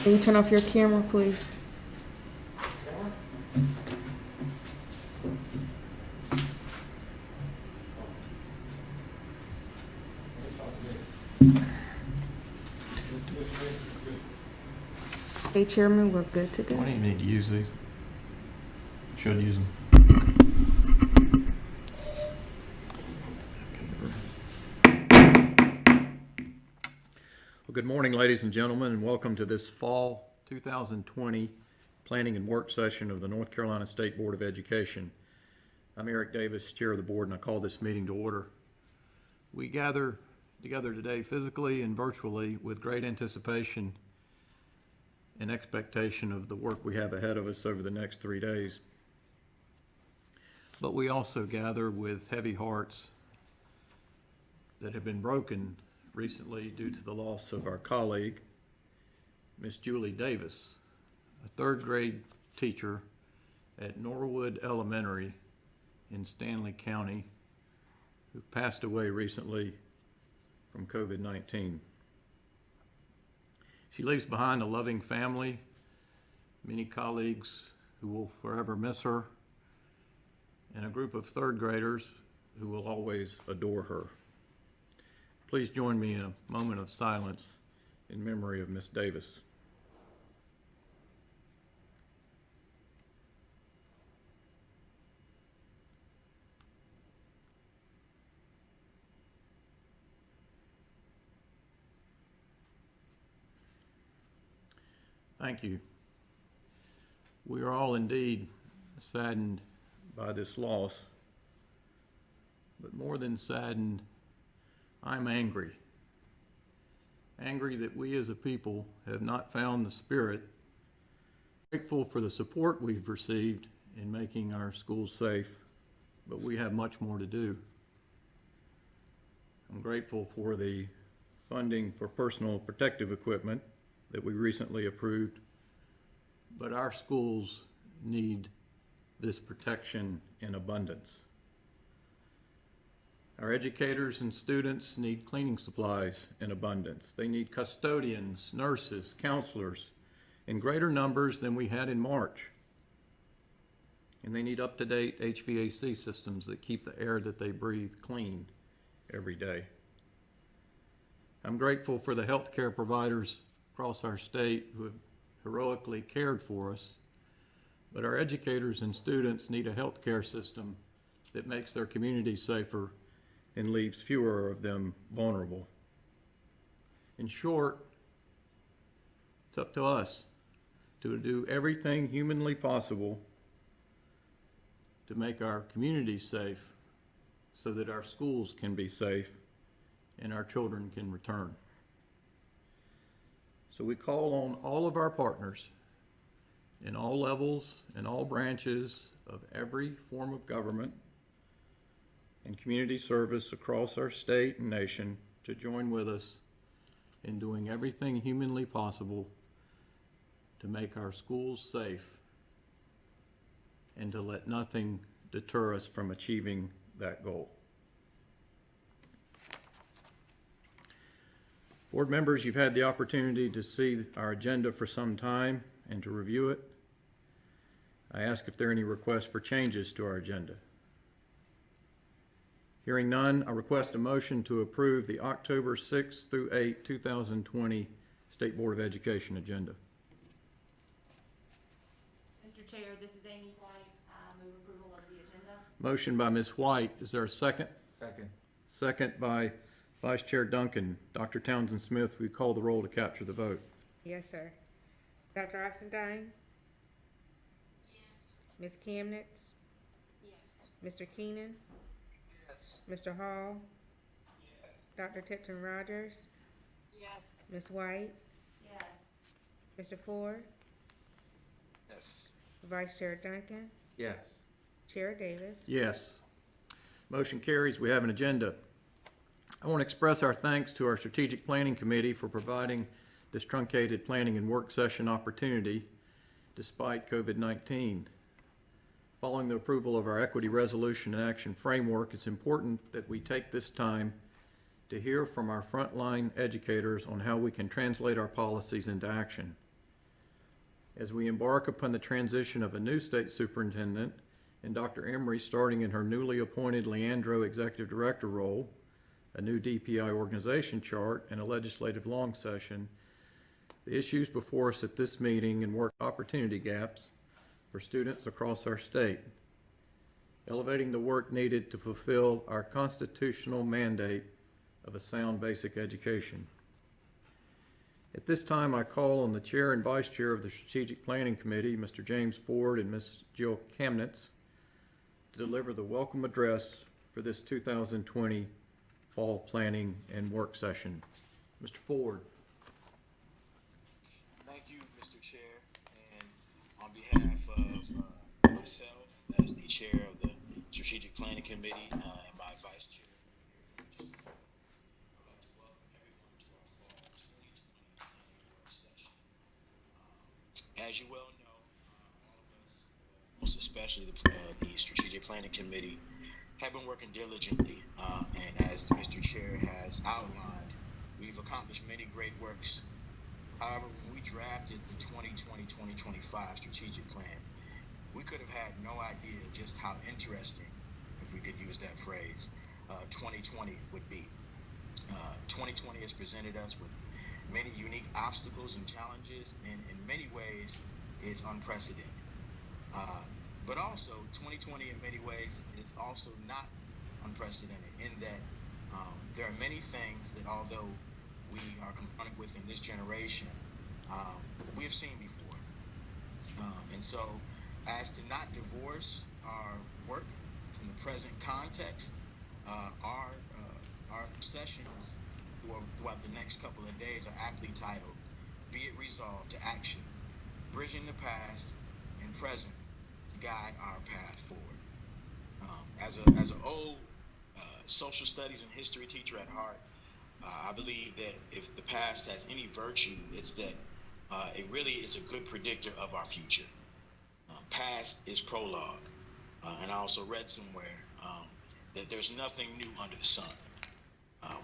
Can you turn off your camera, please? Hey, Chairman, we're good to Why go. do you need to use these? Should use them. Well, good morning, ladies and gentlemen, and welcome to this fall 2020 Planning and Work Session of the North Carolina State Board of Education. I'm Eric Davis, Chair of the Board, and I call this meeting to order. We gather together today physically and virtually with great anticipation and expectation of the work we have ahead of us over the next 3 days. But we also gather with heavy hearts that have been broken recently due to the loss of our colleague, Miss Julie Davis, a third grade teacher at Norwood Elementary in Stanley County, who passed away recently from COVID-19. She leaves behind a loving family, many colleagues who will forever miss her, and a group of third graders who will always adore her. Please join me in a moment of silence in memory of Miss Davis. Thank you. We are all indeed saddened by this loss, but more than saddened, I'm angry. Angry that we as a people have not found the spirit, grateful for the support we've received in making our schools safe, but we have much more to do. I'm grateful for the funding for personal protective equipment that we recently approved, but our schools need this protection in abundance. Our educators and students need cleaning supplies in abundance. They need custodians, nurses, counselors in greater numbers than we had in March. And they need up-to-date HVAC systems that keep the air that they breathe clean every day. I'm grateful for the healthcare providers across our state who have heroically cared for us, but our educators and students need a healthcare system that makes their communities safer and leaves fewer of them vulnerable. In short, it's up to us to do everything humanly possible to make our communities safe so that our schools can be safe and our children can return. So we call on all of our partners in all levels and all branches of every form of government and community service across our state and nation to join with us in doing everything humanly possible to make our schools safe and to let nothing deter us from achieving that goal. Board members, you've had the opportunity to see our agenda for some time and to review it. I ask if there are any requests for changes to our agenda. Hearing none, I request a motion to approve the October 6 through 8, 2020 State Board of Education agenda. Mr. Chair, this is Amy White. I move approval of the agenda. Motion by Ms. White. Is there a second? Second. Second by Vice Chair Duncan. Dr. Townsend Smith, will you call the roll to capture the vote? Yes, sir. Dr. Oxendine, Yes. Ms. Kamnitz, Yes. Mr. Keenan, Yes. Mr. Hall, Dr. Tipton Rogers, Yes. Ms. White, Yes. Mr. Ford, Yes. Vice Chair Duncan, Yes. Chair Davis. Yes. Motion carries. We have an agenda. I want to express our thanks to our Strategic Planning Committee for providing this truncated planning and work session opportunity despite COVID-19. Following the approval of our Equity Resolution and Action Framework, it's important that we take this time to hear from our frontline educators on how we can translate our policies into action. as we embark upon the transition of a new state superintendent and Dr. Emery starting in her newly appointed Leandro Executive Director role, a new DPI organization chart, and a legislative long session, the issues before us at this meeting and work opportunity gaps for students across our state, elevating the work needed to fulfill our constitutional mandate of a sound basic education. At this time, I call on the Chair and Vice Chair of the Strategic Planning Committee, Mr. James Ford and Ms. Jill Kamnitz, to deliver the welcome address for this 2020 Fall Planning and Work Session. Mr. Ford. Thank you, Mr. Chair. And on behalf of myself, as the Chair of the Strategic Planning Committee, and my Vice Chair, I'd like to welcome everyone to our Fall 2020 Planning Work Session. As you well know, all of us, most especially the Strategic Planning Committee, have been working diligently, and as Mr. Chair has outlined, we've accomplished many great works. However, when we drafted the 2020-2025 strategic plan, we could have had no idea just how interesting, if we could use that phrase, 2020 would be. 2020 has presented us with many unique obstacles and challenges, and in many ways is unprecedented. But also, 2020 in many ways is also not unprecedented in that there are many things that, although we are confronted with in this generation, we have seen before. And so, as to not divorce our work from the present context, our sessions throughout the next couple of days are aptly titled, Be It Resolved to Action, Bridging the Past and Present to Guide Our Path Forward. As an old social studies and history teacher at heart, I believe that if the past has any virtue, it's that it really is a good predictor of our future. Past is prologue. And I also read somewhere that there's nothing new under the sun.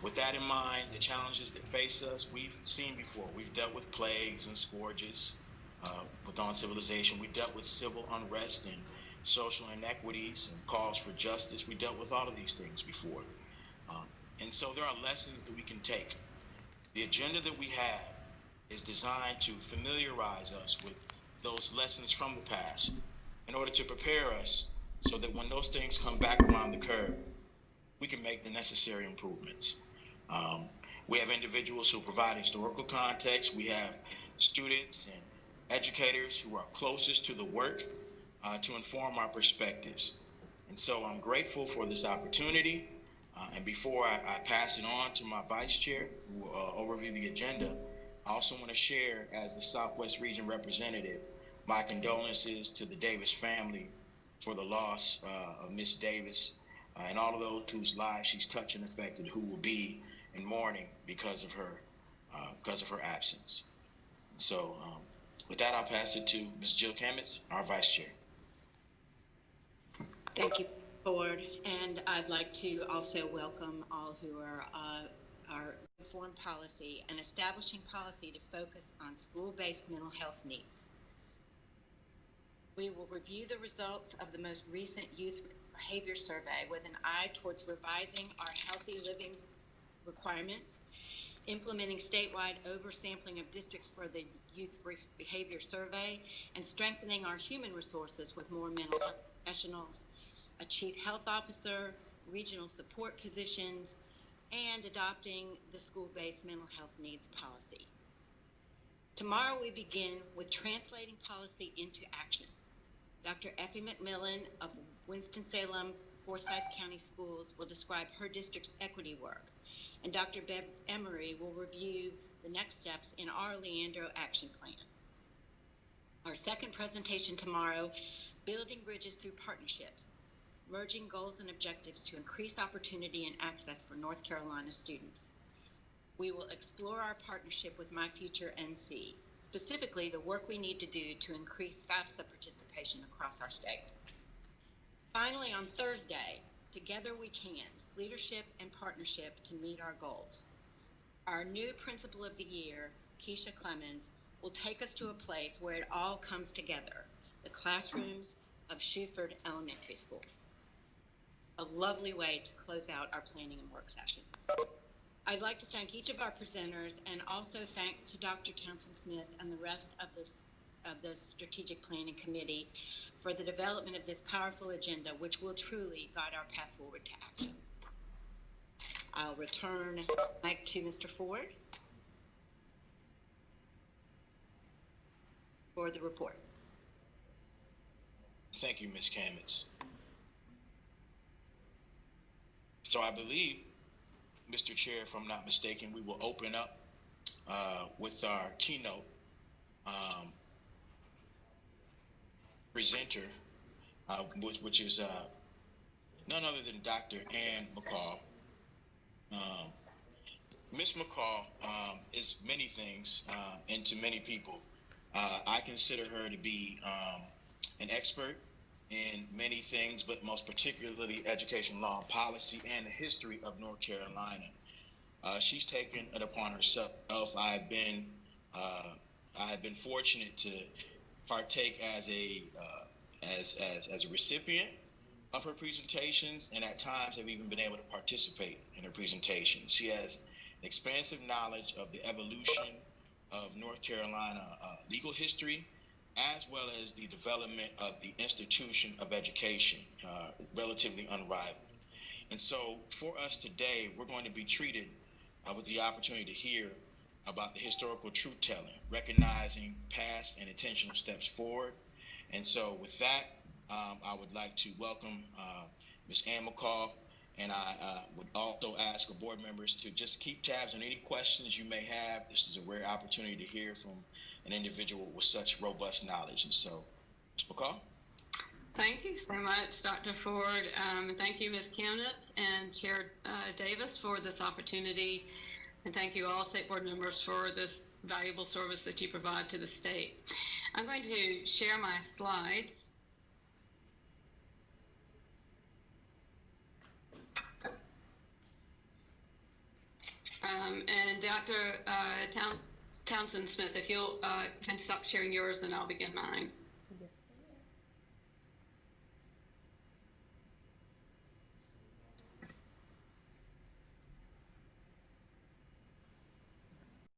With that in mind, the challenges that face us, we've seen before. We've dealt with plagues and scourges within civilization. We dealt with civil unrest and social inequities and calls for justice. We dealt with all of these things before. And so there are lessons that we can take. The agenda that we have is designed to familiarize us with those lessons from the past in order to prepare us so that when those things come back around the curve, we can make the necessary improvements. We have individuals who provide historical context. We have students and educators who are closest to the work to inform our perspectives. And so I'm grateful for this opportunity. And before I pass it on to my vice chair, who will overview the agenda, I also want to share, as the Southwest Region representative, my condolences to the Davis family for the loss of Miss Davis and all of those whose lives she's touched and affected, who will be in mourning because of her absence. So with that, I'll pass it to Ms. Jill Kamnitz, our vice chair. Thank you, Ford, and I'd like to also welcome all who are our informed policy and establishing policy to focus on school-based mental health needs. We will review the results of the most recent youth behavior survey with an eye towards revising our healthy living requirements, implementing statewide oversampling of districts for the youth behavior survey, and strengthening our human resources with more mental health professionals, a chief health officer, regional support positions, and adopting the school-based mental health needs policy. Tomorrow we begin with translating policy into action. Dr. Effie McMillan of Winston-Salem Forsyth County Schools will describe her district's equity work, and Dr. Bev Emery will review the next steps in our Leandro Action Plan. Our second presentation tomorrow, Building Bridges Through Partnerships, Merging Goals and Objectives to Increase Opportunity and Access for North Carolina Students. We will explore our partnership with My Future NC, specifically the work we need to do to increase FAFSA participation across our state. Finally, on Thursday, Together We Can, Leadership and Partnership to Meet Our Goals. Our new Principal of the Year, Keisha Clemens, will take us to a place where it all comes together, the classrooms of Shuford Elementary School. A lovely way to close out our planning and work session. I'd like to thank each of our presenters, and also thanks to Dr. Townsend Smith and the rest of the Strategic Planning Committee for the development of this powerful agenda, which will truly guide our path forward to action. I'll return back to Mr. Ford for the report. Thank you, Ms. Kamitz. So I believe, Mr. Chair, if I'm not mistaken, we will open up with our keynote presenter, which is none other than Dr. Ann Mccall. Ms. Mccall is many things and to many people. I consider her to be an expert in many things, but most particularly education law and policy and the history of North Carolina. She's taken it upon herself. I have been fortunate to partake as a recipient of her presentations, and at times have even been able to participate in her presentations. She has expansive knowledge of the evolution of North Carolina legal history, as well as the development of the institution of education, relatively unrivaled. And so for us today, we're going to be treated with the opportunity to hear about the historical truth-telling, recognizing past and intentional steps forward. And so with that, I would like to welcome Ms. Ann Mccall, and I would also ask our board members to just keep tabs on any questions you may have. This is a rare opportunity to hear from an individual with such robust knowledge. And so, Ms. McCall. Thank you so much, Dr. Ford. And thank you, Ms. Keynote and Chair Davis, for this opportunity. And thank you all state board members for this valuable service that you provide to the state. I'm going to share my slides. And Dr. Townsend Smith, if you'll can stop sharing yours, then I'll begin mine.